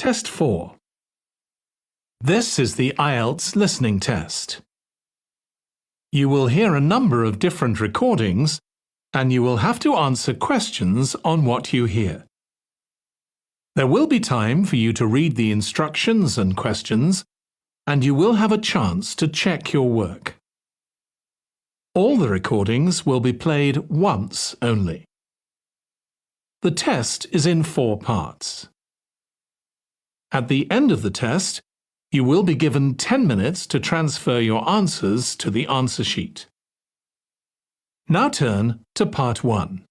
Test 4. This is the IELTS listening test. You will hear a number of different recordings and you will have to answer questions on what you hear. There will be time for you to read the instructions and questions, and you will have a chance to check your work. All the recordings will be played once only. The test is in 4 parts. At the end of the test, you will be given 10 minutes to transfer your answers to the answer sheet. Now turn to Part 1.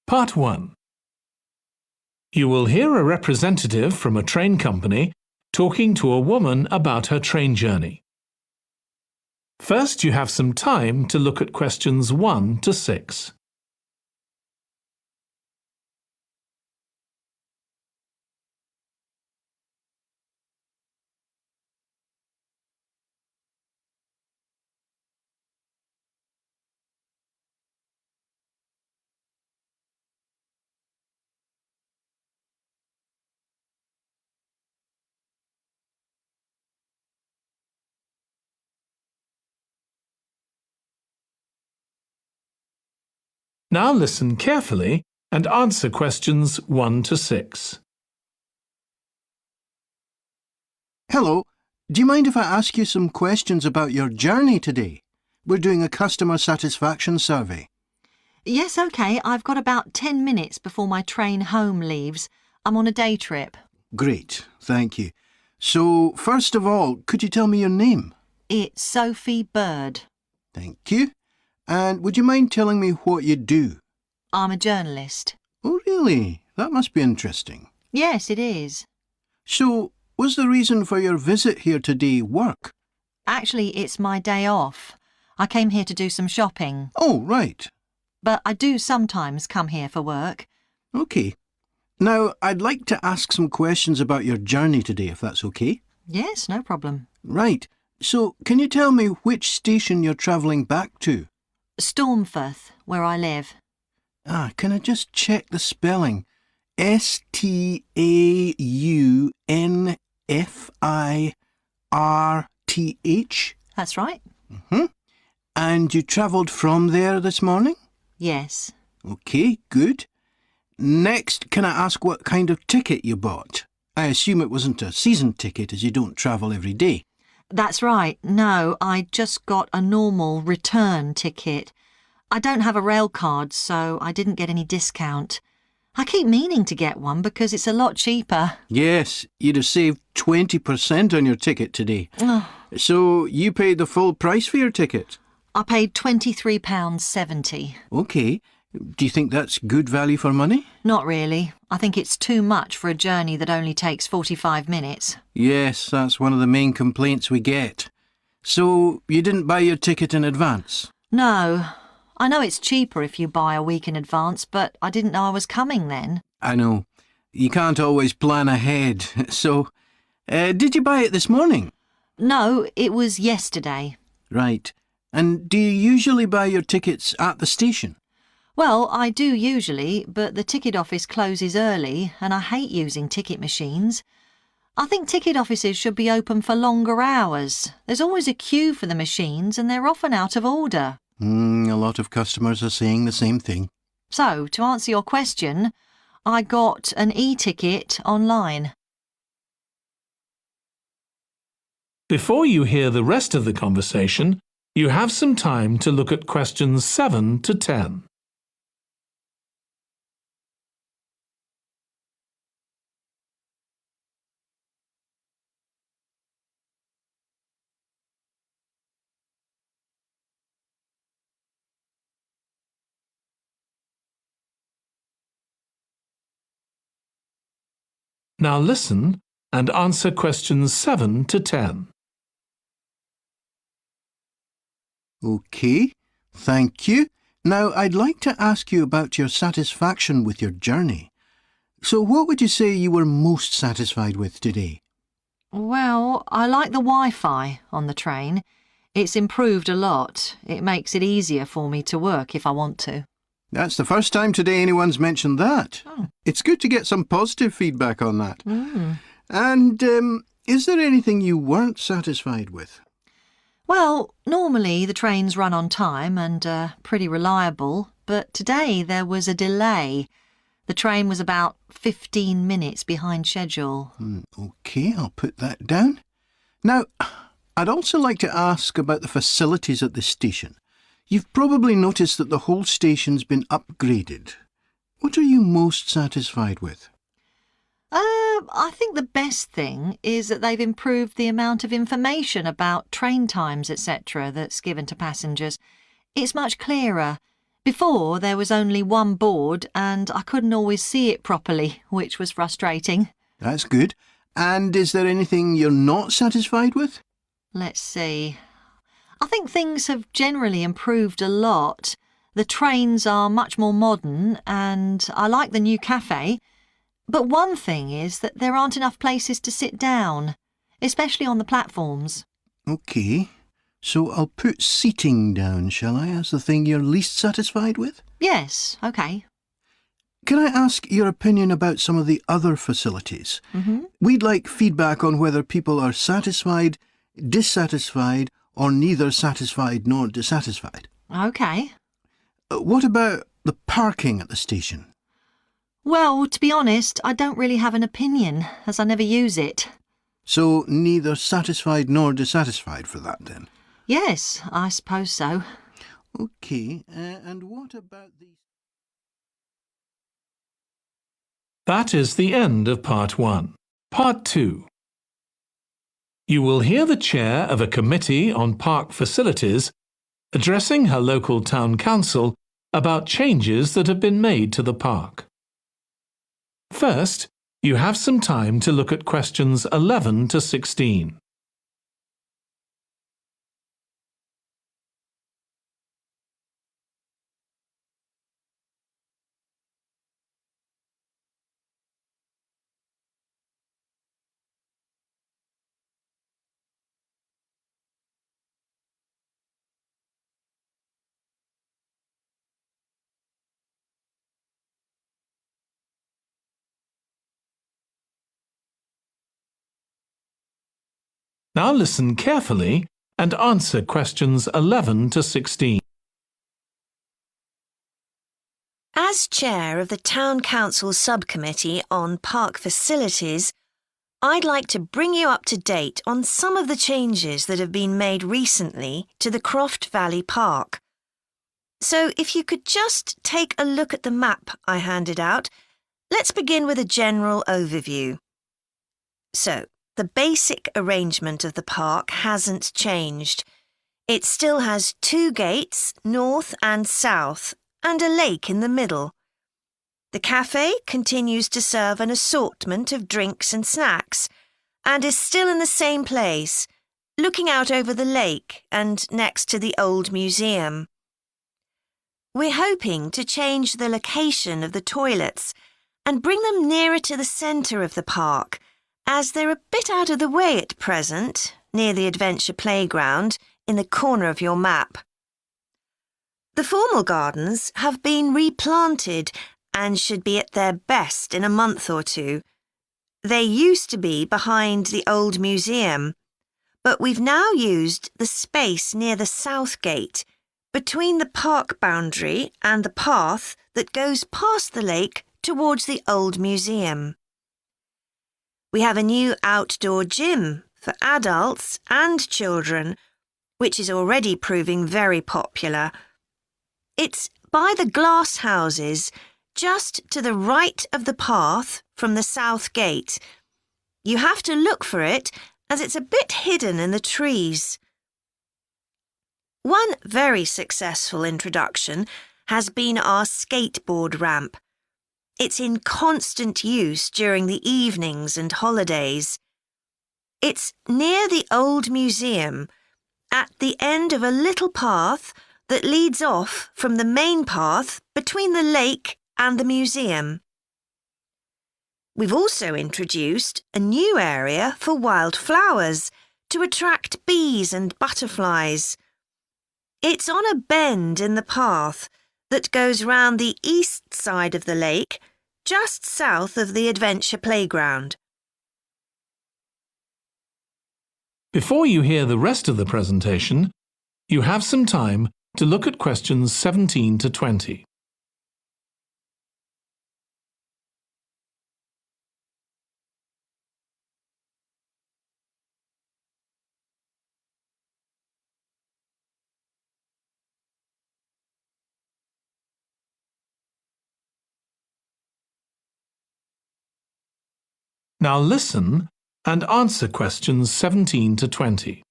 Part 1. You will hear a representative from a train company talking to a woman about her train journey. First, you have some time to look at questions 1 to 6. Now listen carefully and answer questions 1 to 6. Hello, do you mind if I ask you some questions about your journey today? We're doing a customer satisfaction survey. Yes, OK. I've got about 10 minutes before my train home leaves. I'm on a day trip. Great, thank you. So, first of all, could you tell me your name? It's Sophie Bird. Thank you. And would you mind telling me what you do? I'm a journalist. Oh, really? That must be interesting. Yes, it is. So, was the reason for your visit here today work? Actually, it's my day off. I came here to do some shopping. Oh, right. But I do sometimes come here for work. OK. Now, I'd like to ask some questions about your journey today, if that's OK. Yes, no problem. Right. So, can you tell me which station you're travelling back to? Stormforth, where I live. Can I just check the spelling? Staunfirth? That's right. And you travelled from there this morning? Yes. OK, good. Next, can I ask what kind of ticket you bought? I assume it wasn't a season ticket as you don't travel every day. That's right. No, I just got a normal return ticket. I don't have a rail card, so I didn't get any discount. I keep meaning to get one because it's a lot cheaper. Yes, you'd have saved 20% on your ticket today. So you paid the full price for your ticket? I paid £23.70. OK. Do you think that's good value for money? Not really. I think it's too much for a journey that only takes 45 minutes. Yes, that's one of the main complaints we get. So you didn't buy your ticket in advance? No. I know it's cheaper if you buy a week in advance, but I didn't know I was coming then. I know. You can't always plan ahead. So, did you buy it this morning? No, it was yesterday. Right. And do you usually buy your tickets at the station? Well, I do usually, but the ticket office closes early and I hate using ticket machines. I think ticket offices should be open for longer hours. There's always a queue for the machines and they're often out of order. A lot of customers are saying the same thing. So, to answer your question, I got an e-ticket online. Before you hear the rest of the conversation, you have some time to look at questions 7 to 10. Now listen and answer questions 7 to 10. OK, thank you. Now, I'd like to ask you about your satisfaction with your journey. So what would you say you were most satisfied with today? Well, I like the Wi-Fi on the train. It's improved a lot. It makes it easier for me to work if I want to. That's the first time today anyone's mentioned that. Oh. It's good to get some positive feedback on that. Mm. And is there anything you weren't satisfied with? Well, normally the trains run on time and are pretty reliable, but today there was a delay. The train was about 15 minutes behind schedule. OK, I'll put that down. Now, I'd also like to ask about the facilities at the station. You've probably noticed that the whole station's been upgraded. What are you most satisfied with? I think the best thing is that they've improved the amount of information about train times, etc., that's given to passengers. It's much clearer. Before, there was only one board and I couldn't always see it properly, which was frustrating. That's good. And is there anything you're not satisfied with? Let's see. I think things have generally improved a lot. The trains are much more modern and I like the new cafe. But one thing is that there aren't enough places to sit down, especially on the platforms. OK, so I'll put seating down, shall I, as the thing you're least satisfied with? Yes, OK. Can I ask your opinion about some of the other facilities? We'd like feedback on whether people are satisfied, dissatisfied, or neither satisfied nor dissatisfied. OK. What about the parking at the station? Well, to be honest, I don't really have an opinion, as I never use it. So neither satisfied nor dissatisfied for that, then? Yes, I suppose so. OK, and what about the... That is the end of Part 1. Part 2. You will hear the chair of a committee on park facilities addressing her local town council about changes that have been made to the park. First, you have some time to look at questions 11 to 16. Now listen carefully and answer questions 11 to 16. As chair of the Town Council Subcommittee on Park Facilities, I'd like to bring you up to date on some of the changes that have been made recently to the Croft Valley Park. So if you could just take a look at the map I handed out, let's begin with a general overview. So, the basic arrangement of the park hasn't changed. It still has 2 gates, north and south, and a lake in the middle. The cafe continues to serve an assortment of drinks and snacks, and is still in the same place, looking out over the lake and next to the old museum. We're hoping to change the location of the toilets and bring them nearer to the centre of the park, as they're a bit out of the way at present, near the adventure playground, in the corner of your map. The formal gardens have been replanted and should be at their best in a month or 2. They used to be behind the old museum, but we've now used the space near the south gate, between the park boundary and the path that goes past the lake towards the old museum. We have a new outdoor gym for adults and children, which is already proving very popular. It's by the glass houses, just to the right of the path from the south gate. You have to look for it, as it's a bit hidden in the trees. One very successful introduction has been our skateboard ramp. It's in constant use during the evenings and holidays. It's near the old museum, at the end of a little path that leads off from the main path between the lake and the museum. We've also introduced a new area for wildflowers to attract bees and butterflies. It's on a bend in the path that goes round the east side of the lake, just south of the adventure playground. Before you hear the rest of the presentation, you have some time to look at questions 17 to 20. Now listen and answer questions 17 to 20.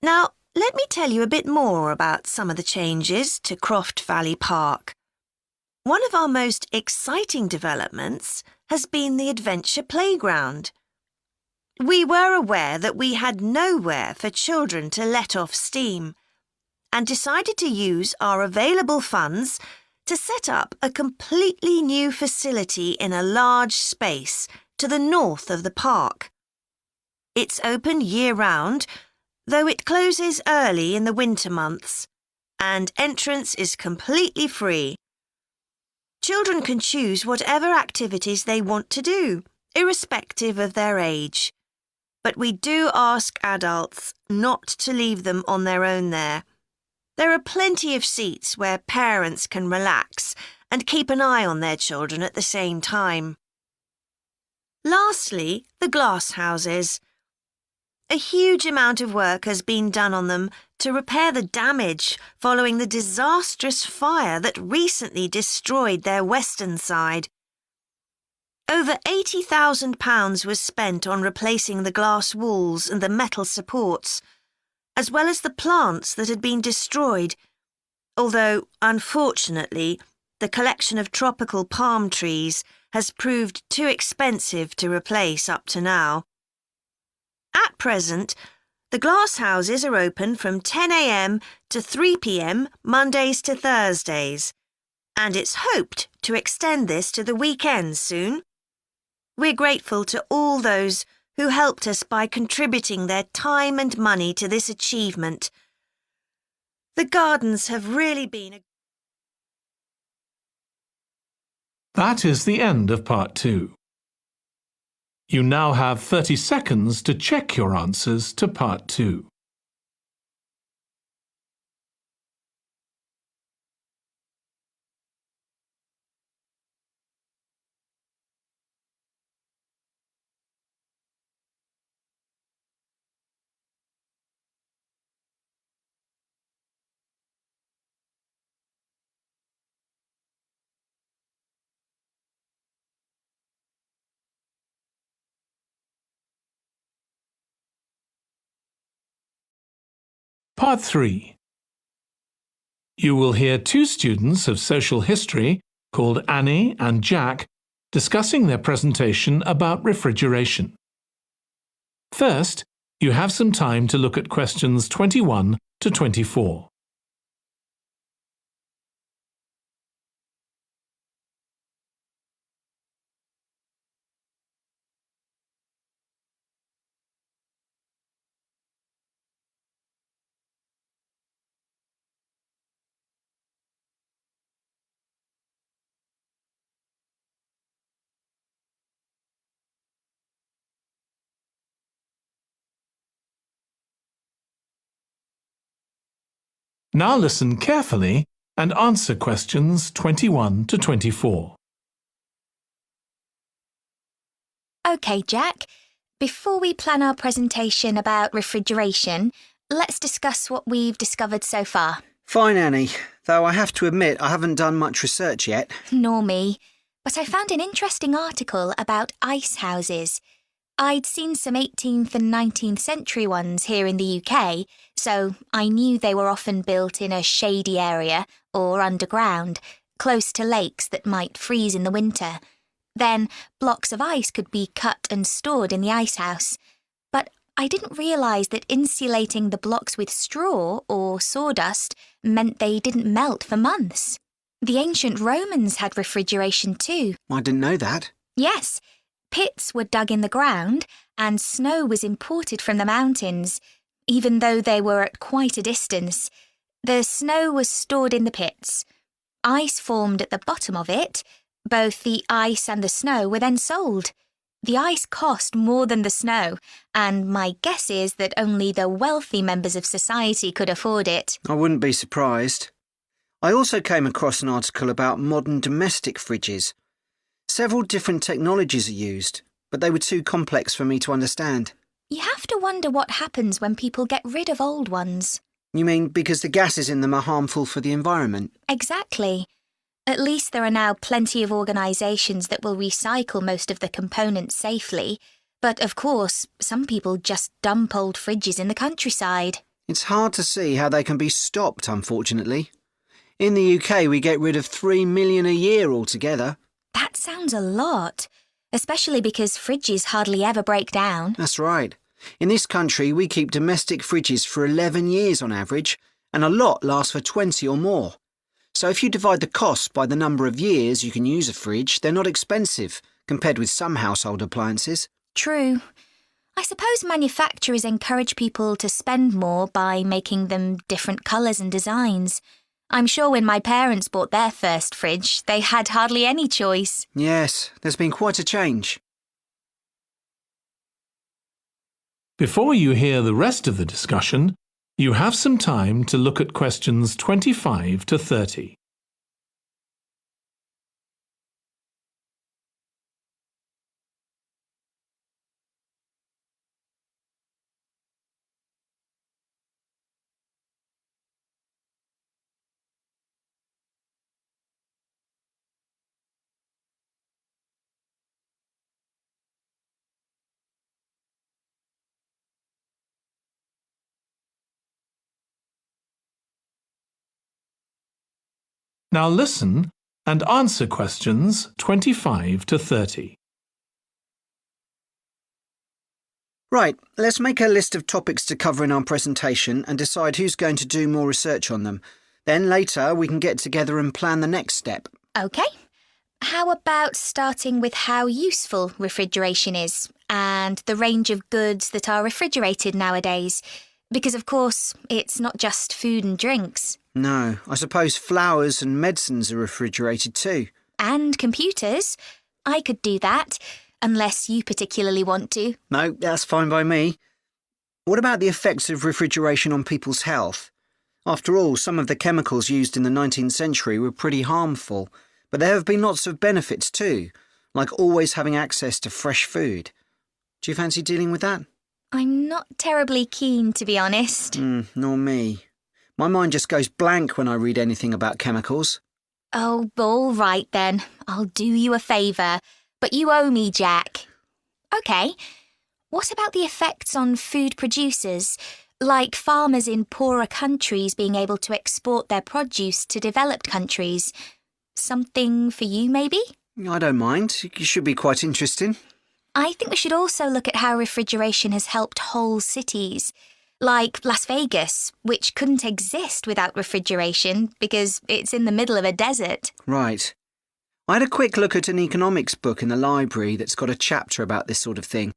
Now, let me tell you a bit more about some of the changes to Croft Valley Park. One of our most exciting developments has been the adventure playground. We were aware that we had nowhere for children to let off steam and decided to use our available funds to set up a completely new facility in a large space to the north of the park. It's open year-round, though it closes early in the winter months, and entrance is completely free. Children can choose whatever activities they want to do, irrespective of their age. But we do ask adults not to leave them on their own there. There are plenty of seats where parents can relax and keep an eye on their children at the same time. Lastly, the glass houses. A huge amount of work has been done on them to repair the damage following the disastrous fire that recently destroyed their western side. Over £80,000 was spent on replacing the glass walls and the metal supports, as well as the plants that had been destroyed, although, unfortunately, the collection of tropical palm trees has proved too expensive to replace up to now. At present, the glass houses are open from 10 a.m. to 3 p.m. Mondays to Thursdays, and it's hoped to extend this to the weekends soon. We're grateful to all those who helped us by contributing their time and money to this achievement. The gardens have really been That is the end of part 2. You now have 30 seconds to check your answers to part 2. Part 3. You will hear two students of social history called Annie and Jack discussing their presentation about refrigeration. First, you have some time to look at questions 21 to 24. Now listen carefully and answer questions 21 to 24. OK, Jack. Before we plan our presentation about refrigeration, let's discuss what we've discovered so far. Fine, Annie, though I have to admit I haven't done much research yet. Nor me. But I found an interesting article about ice houses. I'd seen some 18th and 19th century ones here in the UK, so I knew they were often built in a shady area or underground, close to lakes that might freeze in the winter. Then blocks of ice could be cut and stored in the ice house. But I didn't realise that insulating the blocks with straw or sawdust meant they didn't melt for months. The ancient Romans had refrigeration too. I didn't know that. Yes. Pits were dug in the ground and snow was imported from the mountains, even though they were at quite a distance. The snow was stored in the pits. Ice formed at the bottom of it. Both the ice and the snow were then sold. The ice cost more than the snow, and my guess is that only the wealthy members of society could afford it. I wouldn't be surprised. I also came across an article about modern domestic fridges. Several different technologies are used, but they were too complex for me to understand. You have to wonder what happens when people get rid of old ones. You mean because the gases in them are harmful for the environment? Exactly. At least there are now plenty of organisations that will recycle most of the components safely. But of course, some people just dump old fridges in the countryside. It's hard to see how they can be stopped, unfortunately. In the UK, we get rid of 3 million a year altogether. That sounds a lot, especially because fridges hardly ever break down. That's right. In this country, we keep domestic fridges for 11 years on average, and a lot lasts for 20 or more. So if you divide the cost by the number of years you can use a fridge, they're not expensive, compared with some household appliances. True. I suppose manufacturers encourage people to spend more by making them different colours and designs. I'm sure when my parents bought their first fridge, they had hardly any choice. Yes, there's been quite a change. Before you hear the rest of the discussion, you have some time to look at questions 25 to 30. Now listen and answer questions 25 to 30. Right, let's make a list of topics to cover in our presentation and decide who's going to do more research on them. Then later we can get together and plan the next step. OK. How about starting with how useful refrigeration is and the range of goods that are refrigerated nowadays? Because, of course, it's not just food and drinks. No, I suppose flowers and medicines are refrigerated too. And computers. I could do that, unless you particularly want to. No, that's fine by me. What about the effects of refrigeration on people's health? After all, some of the chemicals used in the 19th century were pretty harmful, but there have been lots of benefits too, like always having access to fresh food. Do you fancy dealing with that? I'm not terribly keen, to be honest. Nor me. My mind just goes blank when I read anything about chemicals. Oh, all right then. I'll do you a favour. But you owe me, Jack. OK. What about the effects on food producers? Like farmers in poorer countries being able to export their produce to developed countries. Something for you, maybe? I don't mind. It should be quite interesting. I think we should also look at how refrigeration has helped whole cities. Like Las Vegas, which couldn't exist without refrigeration because it's in the middle of a desert. Right. I had a quick look at an economics book in the library that's got a chapter about this sort of thing.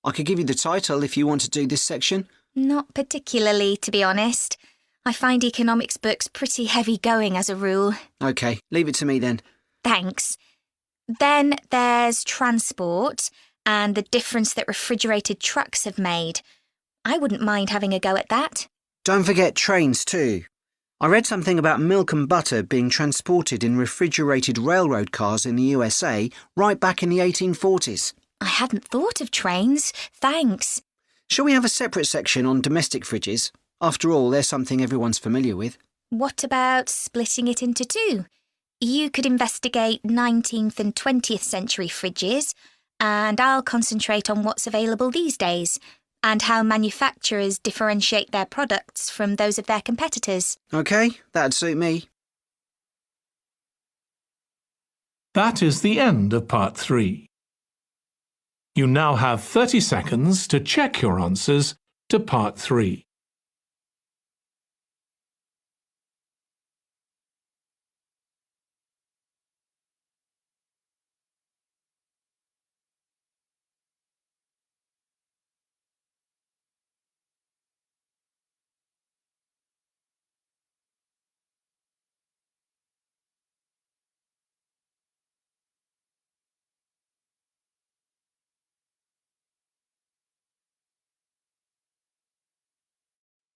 I could give you the title if you want to do this section. Not particularly, to be honest. I find economics books pretty heavy going as a rule. OK, leave it to me then. Thanks. Then there's transport and the difference that refrigerated trucks have made. I wouldn't mind having a go at that. Don't forget trains too. I read something about milk and butter being transported in refrigerated railroad cars in the USA right back in the 1840s. I hadn't thought of trains. Thanks. Shall we have a separate section on domestic fridges? After all, they're something everyone's familiar with. What about splitting it into two? You could investigate 19th and 20th century fridges, and I'll concentrate on what's available these days, and how manufacturers differentiate their products from those of their competitors. OK, that'd suit me. That is the end of part 3. You now have 30 seconds to check your answers to part 3.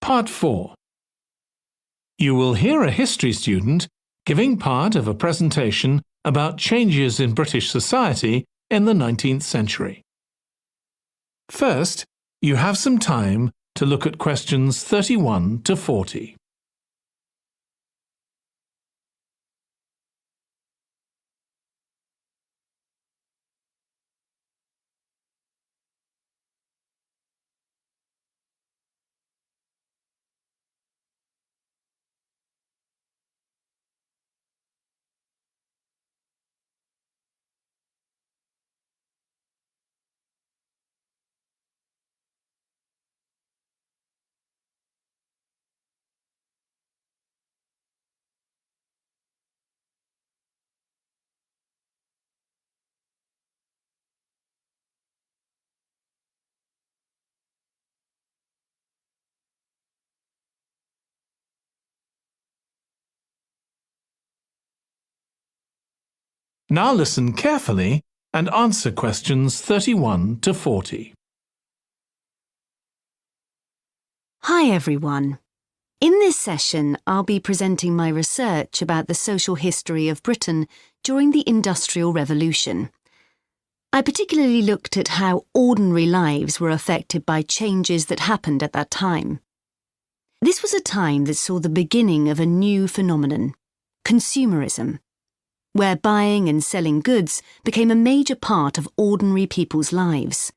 Part 4. You will hear a history student giving part of a presentation about changes in British society in the 19th century. First, you have some time to look at questions 31 to 40. Now listen carefully and answer questions 31 to 40. Hi everyone. In this session, I'll be presenting my research about the social history of Britain during the Industrial Revolution. I particularly looked at how ordinary lives were affected by changes that happened at that time. This was a time that saw the beginning of a new phenomenon, consumerism, where buying and selling goods became a major part of ordinary people's lives.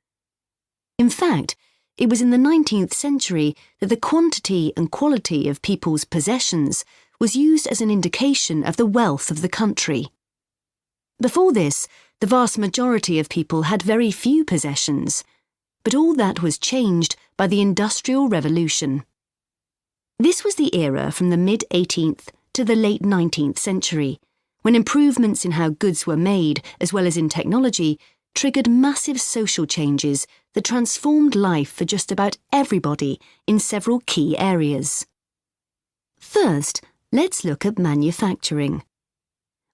In fact, it was in the 19th century that the quantity and quality of people's possessions was used as an indication of the wealth of the country. Before this, the vast majority of people had very few possessions, but all that was changed by the Industrial Revolution. This was the era from the mid-18th to the late 19th century, when improvements in how goods were made, as well as in technology, triggered massive social changes that transformed life for just about everybody in several key areas. First, let's look at manufacturing.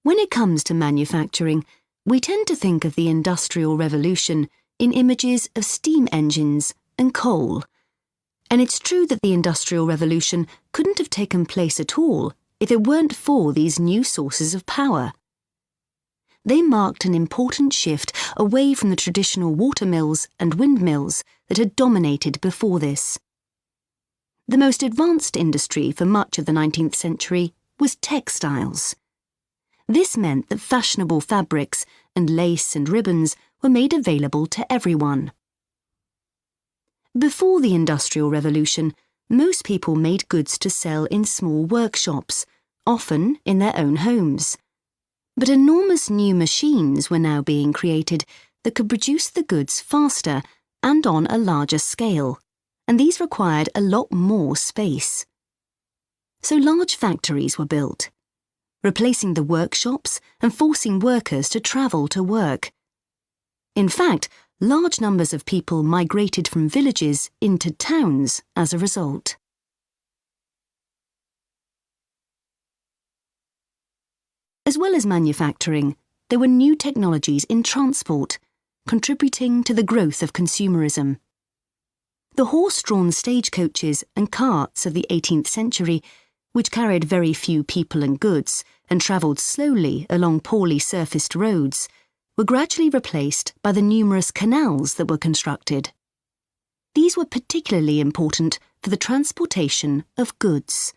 When it comes to manufacturing, we tend to think of the Industrial Revolution in images of steam engines and coal. And it's true that the Industrial Revolution couldn't have taken place at all if it weren't for these new sources of power. They marked an important shift away from the traditional watermills and windmills that had dominated before this. The most advanced industry for much of the 19th century was textiles. This meant that fashionable fabrics and lace and ribbons were made available to everyone. Before the Industrial Revolution, most people made goods to sell in small workshops, often in their own homes. But enormous new machines were now being created that could produce the goods faster and on a larger scale, and these required a lot more space. So large factories were built, replacing the workshops and forcing workers to travel to work. In fact, large numbers of people migrated from villages into towns as a result. As well as manufacturing, there were new technologies in transport, contributing to the growth of consumerism. The horse-drawn stagecoaches and carts of the 18th century, which carried very few people and goods and travelled slowly along poorly surfaced roads, were gradually replaced by the numerous canals that were constructed. These were particularly important for the transportation of goods.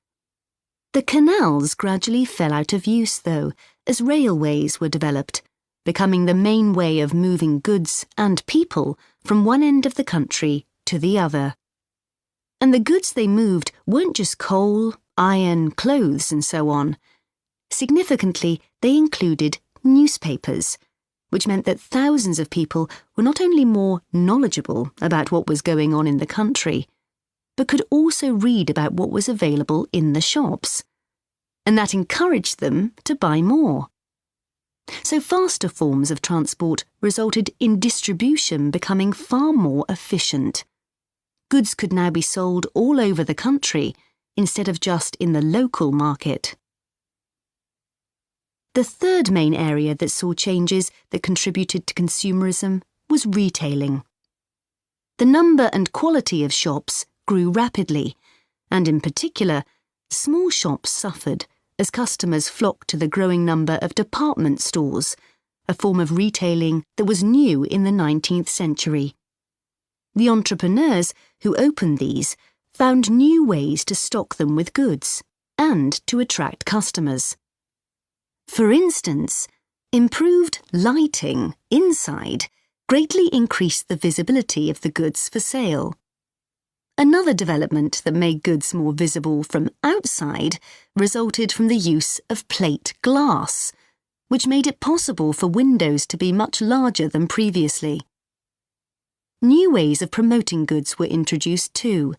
The canals gradually fell out of use, though, as railways were developed, becoming the main way of moving goods and people from one end of the country to the other. And the goods they moved weren't just coal, iron, clothes, and so on. Significantly, they included newspapers, which meant that thousands of people were not only more knowledgeable about what was going on in the country, but could also read about what was available in the shops. And that encouraged them to buy more. So faster forms of transport resulted in distribution becoming far more efficient. Goods could now be sold all over the country instead of just in the local market. The third main area that saw changes that contributed to consumerism was retailing. The number and quality of shops grew rapidly, and in particular, small shops suffered as customers flocked to the growing number of department stores, a form of retailing that was new in the 19th century. The entrepreneurs who opened these found new ways to stock them with goods and to attract customers. For instance, improved lighting inside greatly increased the visibility of the goods for sale. Another development that made goods more visible from outside resulted from the use of plate glass, which made it possible for windows to be much larger than previously. New ways of promoting goods were introduced too.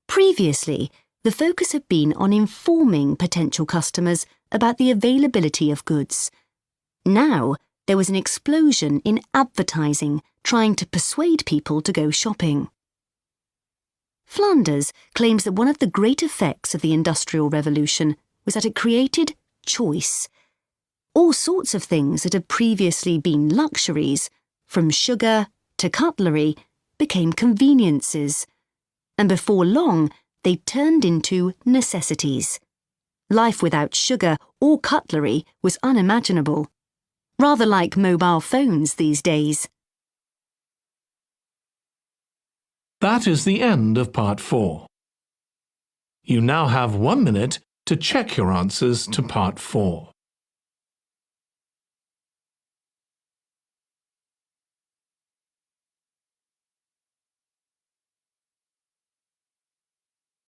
Previously, the focus had been on informing potential customers about the availability of goods. Now, there was an explosion in advertising trying to persuade people to go shopping. Flanders claims that one of the great effects of the Industrial Revolution was that it created choice. All sorts of things that had previously been luxuries, from sugar to cutlery, became conveniences, and before long they turned into necessities. Life without sugar or cutlery was unimaginable, rather like mobile phones these days. That is the end of part 4. You now have 1 minute to check your answers to part 4.